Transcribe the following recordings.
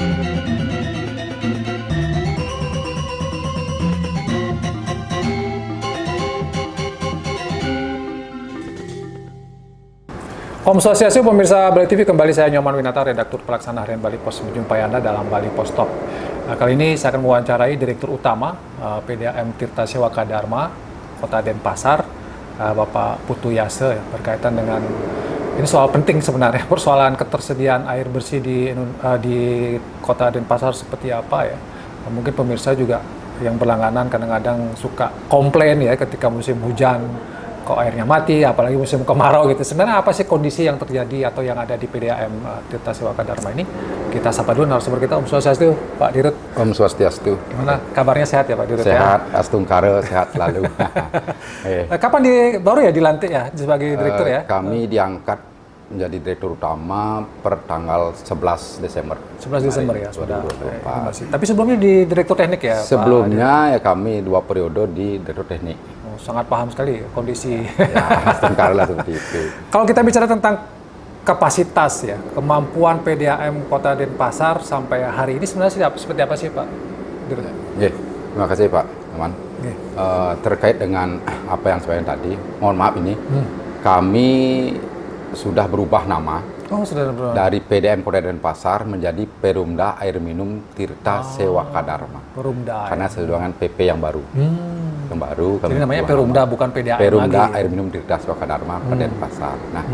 Om Swastiastu, pemirsa Bali TV, kembali saya Nyoman Winata, redaktur pelaksana harian Bali Pos, menjumpai Anda dalam Bali Pos Talk. Kali ini saya akan mewawancarai Direktur Utama PDAM Tirta Sewaka Dharma Kota Denpasar, Bapak Putu Yase, ya, berkaitan dengan ini soal penting sebenarnya, persoalan ketersediaan air bersih di Kota Denpasar seperti apa ya. Mungkin pemirsa juga yang berlangganan kadang-kadang suka komplain ya ketika musim hujan, kok airnya mati, apalagi musim kemarau gitu. Sebenarnya apa sih kondisi yang terjadi atau yang ada di PDAM Tirta Sewaka Dharma ini? Kita sapa dulu narasumber kita, Om Swastiastu, Pak Dirut. Om Swastiastu. Gimana kabarnya, sehat ya Pak Dirut? Sehat, ya? Astungkara, sehat selalu. Kapan baru ya dilantik ya sebagai direktur ya? Kami diangkat menjadi direktur utama per tanggal 11 Desember. 11 Desember ya, sudah. Tapi sebelumnya di direktur teknik ya? Sebelumnya ya kami 2 periode di direktur teknik. Sangat paham sekali kondisi. Ya, lah seperti itu. Kalau kita bicara tentang kapasitas ya, kemampuan PDAM Kota Denpasar sampai hari ini sebenarnya seperti apa sih Pak? Terima kasih Pak Aman. Terkait dengan apa yang saya tadi, mohon maaf ini, kami sudah berubah nama. Oh, sudah berubah. Dari PDAM Kota Denpasar menjadi Perumda Air Minum Tirta Sewaka Dharma. Perumda. Karena sesuai dengan PP yang baru. Yang baru. Jadi namanya Perumda, bukan PDAM Perumda lagi. Air Minum Tirta Sewaka Dharma Kota Denpasar. Nah,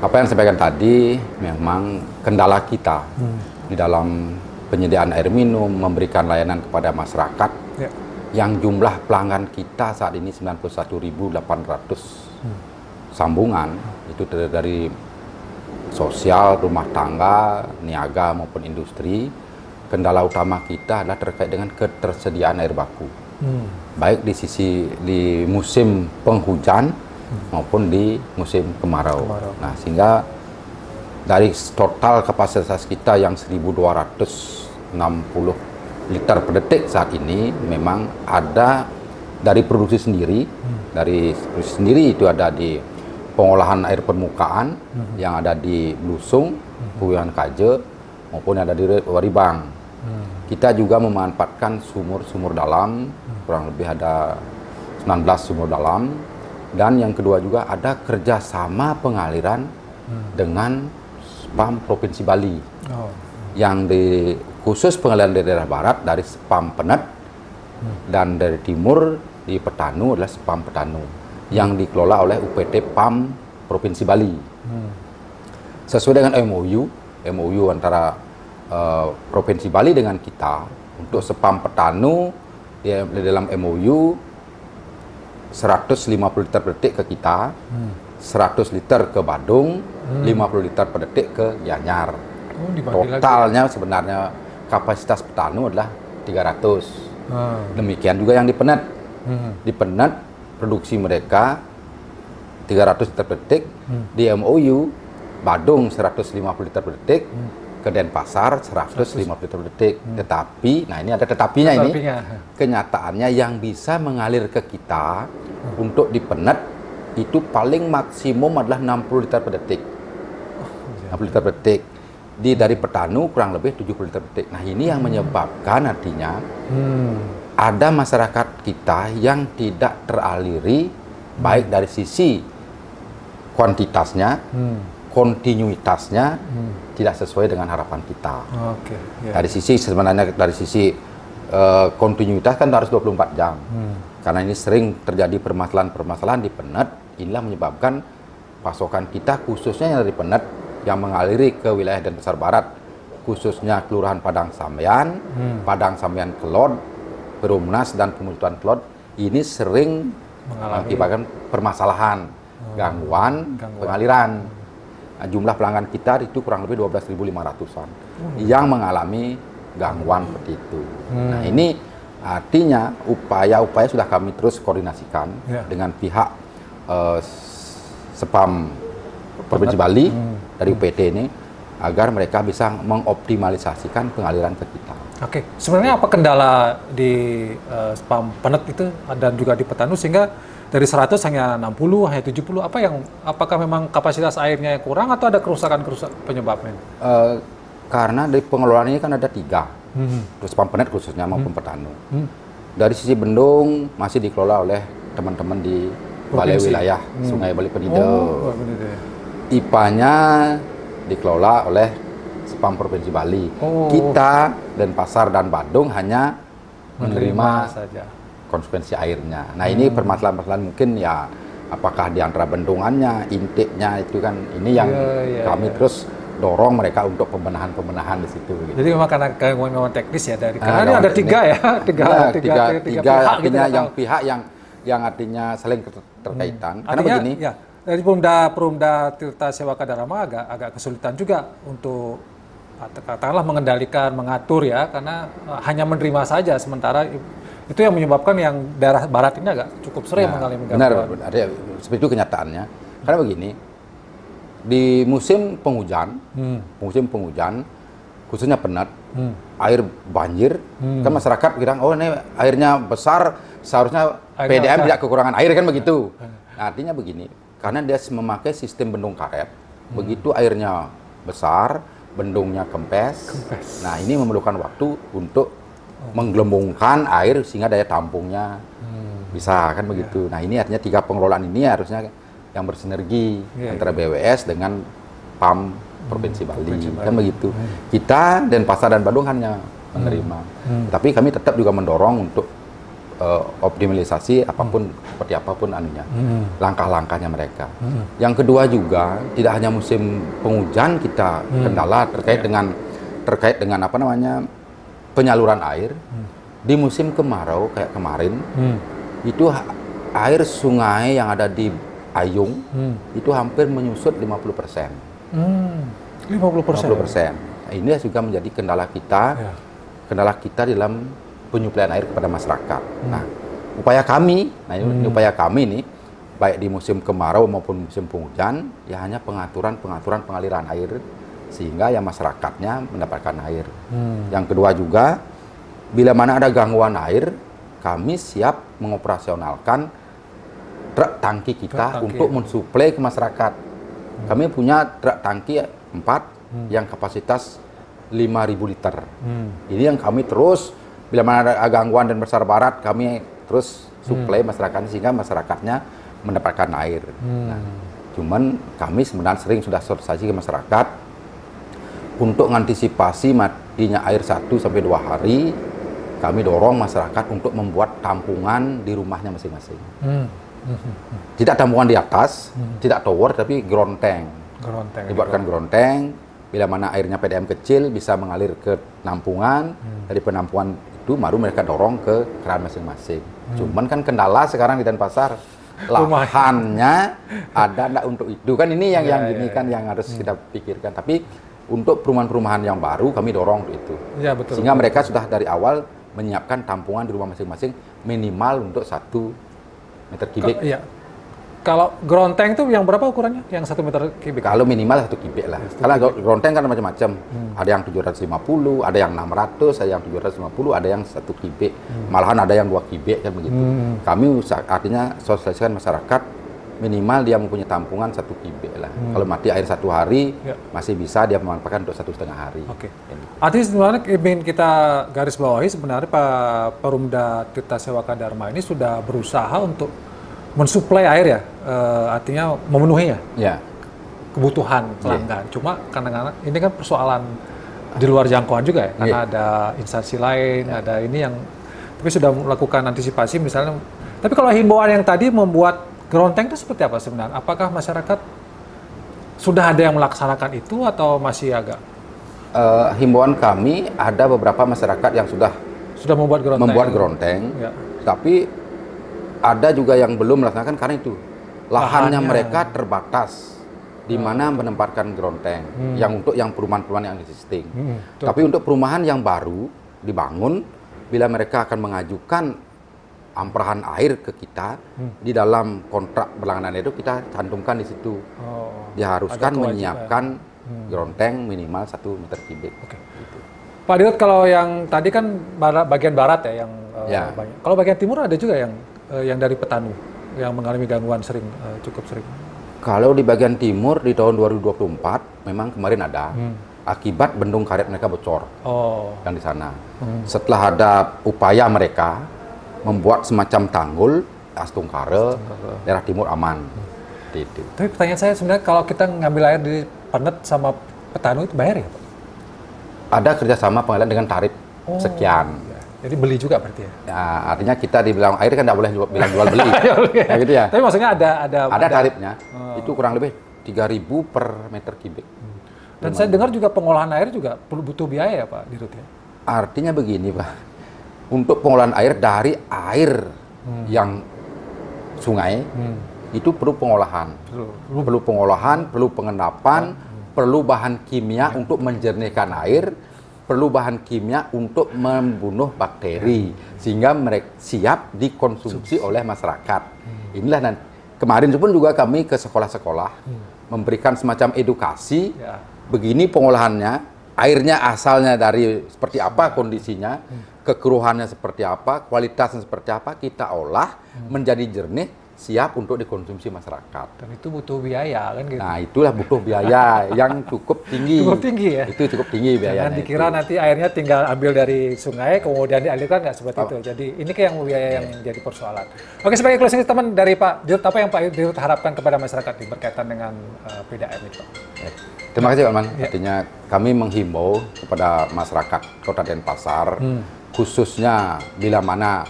apa yang saya sampaikan tadi memang kendala kita di dalam penyediaan air minum, memberikan layanan kepada masyarakat yang jumlah pelanggan kita saat ini 91.800 sambungan, itu dari sosial, rumah tangga, niaga maupun industri. Kendala utama kita adalah terkait dengan ketersediaan air baku, baik di musim penghujan maupun di musim kemarau. Nah, sehingga dari total kapasitas kita yang 1.260 liter per detik saat ini, memang ada dari produksi sendiri, itu ada di pengolahan air permukaan yang ada di Blusung, Puyan Kaje, maupun ada di Waribang. Kita juga memanfaatkan sumur-sumur dalam, kurang lebih ada 19 sumur dalam, dan yang kedua juga ada kerjasama pengaliran dengan SPAM Provinsi Bali, yang khusus pengaliran dari daerah barat dari SPAM Penet, dan dari timur di Petanu adalah SPAM Petanu, yang dikelola oleh UPT PAM Provinsi Bali. Sesuai dengan MOU antara Provinsi Bali dengan kita, untuk SPAM Petanu di dalam MOU 150 liter per detik ke kita, 100 liter ke Badung, 50 liter per detik ke Gianyar. Totalnya sebenarnya kapasitas Petanu adalah 300. Demikian juga yang di Penet. Di Penet produksi mereka 300 liter per detik, di MOU Badung 150 liter per detik, ke Denpasar 150 liter per detik. Tetapi, nah ini ada tetapinya ini, kenyataannya yang bisa mengalir ke kita untuk di Penet itu paling maksimum adalah 60 liter per detik. 60 liter per detik. Dari Petanu kurang lebih 70 liter per detik. Nah, ini yang menyebabkan artinya ada masyarakat kita yang tidak teraliri, baik dari sisi kuantitasnya, kontinuitasnya tidak sesuai dengan harapan kita. Dari sisi sebenarnya dari sisi kontinuitas kan harus 24 jam. Karena ini sering terjadi permasalahan-permasalahan di Penet, inilah menyebabkan pasokan kita khususnya yang dari Penet yang mengaliri ke wilayah Denpasar Barat, khususnya Kelurahan Padang Samyan, Padang Samyan Kelod, Perumnas dan Pemutuan Kelod, ini sering mengakibatkan permasalahan, gangguan pengaliran. Nah, jumlah pelanggan kita itu kurang lebih 12.500-an yang mengalami gangguan seperti itu. Nah, ini artinya upaya-upaya sudah kami terus koordinasikan dengan pihak SPAM Provinsi Bali dari UPT ini, agar mereka bisa mengoptimalisasikan pengaliran ke kita. Sebenarnya apa kendala di SPAM Penet itu dan juga di Petanu sehingga dari 100 hanya 60, hanya 70, apakah memang kapasitas airnya yang kurang atau ada kerusakan penyebabnya? Karena dari pengelolaan ini kan ada 3, terus Pampenet khususnya maupun Petanu. Dari sisi bendung masih dikelola oleh teman-teman di Balai Wilayah Sungai Bali Penido. IPA-nya dikelola oleh Spam Provinsi Bali. Kita Denpasar dan Badung hanya menerima saja konsumsi airnya. Nah ini permasalahan-permasalahan mungkin ya, apakah di antara bendungannya, intiknya itu kan ini yang kami terus dorong mereka untuk pembenahan di situ. Gitu. Jadi memang karena gangguan teknis ya dari karena ini ada 3 ya, tiga pihak artinya gitu, yang pihak yang artinya saling terkaitan. Karena artinya, begini. Ya, dari Perumda Tirta Sewaka Dharma agak kesulitan juga untuk katakanlah mengendalikan, mengatur ya, karena hanya menerima saja, sementara itu yang menyebabkan yang daerah barat ini agak cukup sering mengalami gangguan. Benar, seperti itu kenyataannya. Karena begini, di musim penghujan, khususnya Penat, air banjir, kan masyarakat bilang, oh ini airnya besar, seharusnya PDAM tidak kekurangan air, kan begitu. Nah, artinya begini, karena dia memakai sistem bendung karet, begitu airnya besar, bendungnya kempes. Nah, ini memerlukan waktu untuk menggelembungkan air sehingga daya tampungnya bisa, kan begitu. Nah, ini artinya 3 pengelolaan ini harusnya yang bersinergi antara BWS dengan PAM Provinsi Bali, kan begitu. Kita Denpasar dan Badung hanya menerima, tapi kami tetap juga mendorong untuk optimalisasi seperti apapun anunya, langkah-langkahnya mereka. Yang kedua juga tidak hanya musim penghujan kita kendala terkait dengan apa namanya penyaluran air. Di musim kemarau kayak kemarin itu air sungai yang ada di Ayung itu hampir menyusut 50%. 50%. Nah, ini juga menjadi kendala kita dalam penyuplaian air kepada masyarakat. Nah, upaya kami nih, baik di musim kemarau maupun musim penghujan, ya hanya pengaturan pengaliran air sehingga ya masyarakatnya mendapatkan air. Yang kedua juga, bila mana ada gangguan air, kami siap mengoperasionalkan truk tangki kita untuk mensuplai ke masyarakat. Kami punya truk tangki 4 yang kapasitas 5.000 liter. Ini yang kami terus bila mana ada gangguan dan besar barat, kami terus suplai masyarakat sehingga masyarakatnya mendapatkan air. Nah, cuman kami sebenarnya sering sudah sosialisasi ke masyarakat untuk mengantisipasi matinya air 1-2 hari. Kami dorong masyarakat untuk membuat tampungan di rumahnya masing-masing. Tidak tampungan di atas, tidak tower, tapi ground tank. Dibuatkan ground tank, bila mana airnya PDAM kecil bisa mengalir ke penampungan, dari penampungan itu baru mereka dorong ke keran masing-masing. Cuman kan kendala sekarang di Denpasar, lahannya ada enggak untuk itu, kan ini yang yang harus kita pikirkan. Tapi untuk perumahan-perumahan yang baru kami dorong untuk itu. Ya, betul, sehingga mereka sudah dari awal menyiapkan tampungan di rumah masing-masing minimal untuk 1 meter kubik. Kalau ground tank itu yang berapa ukurannya? Yang 1 meter kubik? Kalau minimal 1 kubik lah. Kalau ground tank kan macam-macam. Ada yang 750, ada yang 600, ada yang 750, ada yang 1 kubik. Malahan ada yang 2 kubik, kan begitu. Kami artinya sosialisasikan masyarakat minimal dia mempunyai tampungan 1 kubik lah. Kalau mati air 1 hari, masih bisa dia memanfaatkan untuk 1,5 hari. Artinya sebenarnya ingin kita garis bawahi sebenarnya Pak Perumda Tirta Sewaka Dharma ini sudah berusaha untuk mensuplai air ya, artinya memenuhi kebutuhan pelanggan. Cuma kadang-kadang ini kan persoalan di luar jangkauan juga ya, karena ada instansi lain, ada ini yang tapi sudah melakukan antisipasi misalnya. Tapi kalau himbauan yang tadi membuat ground tank itu seperti apa sebenarnya? Apakah masyarakat sudah ada yang melaksanakan itu atau masih agak? Himbauan kami ada beberapa masyarakat yang sudah membuat ground tank, tapi ada juga yang belum melaksanakan karena itu lahannya mereka terbatas di mana menempatkan ground tank yang untuk yang perumahan-perumahan yang existing. Tapi untuk perumahan yang baru dibangun, bila mereka akan mengajukan amperahan air ke kita di dalam kontrak berlangganan itu kita cantumkan di situ. Diharuskan menyiapkan ground tank minimal 1 meter kubik. Gitu. Pak Dirut, kalau yang tadi kan bagian barat ya yang banyak. Kalau bagian timur ada juga yang dari Petanu yang mengalami gangguan cukup sering. Kalau di bagian timur di tahun 2024 memang kemarin ada akibat bendung karet mereka bocor yang di sana. Setelah ada upaya mereka membuat semacam tanggul Astungkare, daerah timur aman. Itu. Tapi pertanyaan saya sebenarnya kalau kita ngambil air di Penet sama Petani itu bayar ya, Pak? Ada kerjasama pengalian dengan tarif sekian. Jadi beli juga berarti ya? Ya, artinya kita dibilang air kan tidak boleh bilang jual beli. Ya, gitu ya. Tapi maksudnya ada tarifnya. Itu kurang lebih 3.000 per meter kubik. Dan saya dengar juga pengolahan air juga butuh biaya ya Pak Dirut ya? Artinya begini Pak, untuk pengolahan air dari air yang sungai itu perlu pengolahan. Perlu pengolahan, perlu pengendapan, perlu bahan kimia untuk menjernihkan air, perlu bahan kimia untuk membunuh bakteri sehingga mereka siap dikonsumsi oleh masyarakat. Inilah nanti. Kemarin pun juga kami ke sekolah-sekolah memberikan semacam edukasi. Begini pengolahannya, airnya asalnya dari seperti apa kondisinya, kekeruhannya seperti apa, kualitasnya seperti apa, kita olah menjadi jernih, siap untuk dikonsumsi masyarakat. Dan itu butuh biaya kan gitu. Nah, itulah butuh biaya yang cukup tinggi. Cukup tinggi ya? Itu cukup tinggi biayanya. Jangan dikira itu. Nanti airnya tinggal ambil dari sungai, kemudian dialirkan, nggak seperti itu. Jadi ini kayak yang biaya yang jadi persoalan. Oke, sebagai closing statement dari Pak Dirut, apa yang Pak Dirut harapkan kepada masyarakat berkaitan dengan PDAM itu? Terima kasih Pak Man. Artinya kami menghimbau kepada masyarakat Kota Denpasar, khususnya bila mana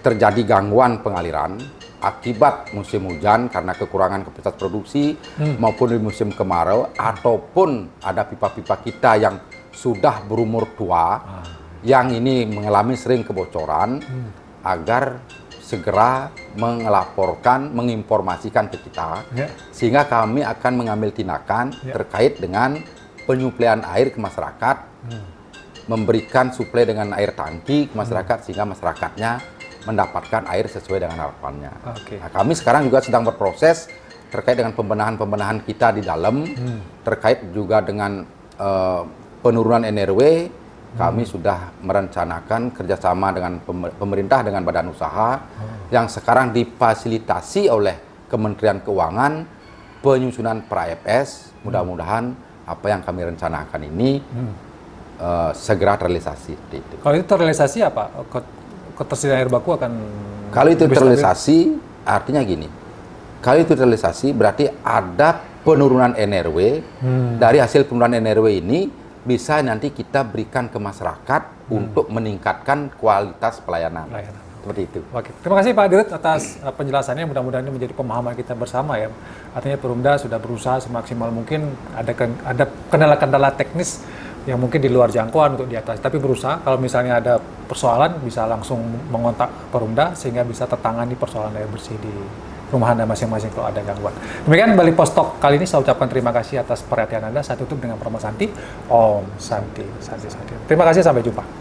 terjadi gangguan pengaliran, akibat musim hujan karena kekurangan kapasitas produksi maupun di musim kemarau, ataupun ada pipa-pipa kita yang sudah berumur tua yang ini mengalami sering kebocoran, agar segera melaporkan, menginformasikan ke kita sehingga kami akan mengambil tindakan terkait dengan penyuplaian air ke masyarakat, memberikan suplai dengan air tangki ke masyarakat sehingga masyarakatnya mendapatkan air sesuai dengan harapannya. Nah, kami sekarang juga sedang berproses terkait dengan pembenahan-pembenahan kita di dalam, terkait juga dengan penurunan NRW. Kami sudah merencanakan kerjasama dengan pemerintah, dengan badan usaha, yang sekarang difasilitasi oleh Kementerian Keuangan, penyusunan pra-FS. Mudah-mudahan apa yang kami rencanakan ini segera terrealisasi. Kalau itu terrealisasi apa? Ketersediaan air baku akan... Kalau itu terrealisasi, artinya gini. Kalau itu terrealisasi, berarti ada penurunan NRW. Dari hasil penurunan NRW ini, bisa nanti kita berikan ke masyarakat untuk meningkatkan kualitas pelayanan. Seperti itu. Oke. Terima kasih Pak Dirut atas penjelasannya. Mudah-mudahan ini menjadi pemahaman kita bersama ya. Artinya Perumda sudah berusaha semaksimal mungkin. Ada kendala-kendala teknis yang mungkin di luar jangkauan untuk diatasi, tapi berusaha kalau misalnya ada persoalan bisa langsung mengontak Perumda sehingga bisa tertangani persoalan air bersih di rumah Anda masing-masing kalau ada gangguan. Demikian Bali Post Talk kali ini, saya ucapkan terima kasih atas perhatian Anda. Saya tutup dengan Perma Santi. Om Santi, Santi, Santi. Terima kasih, sampai jumpa.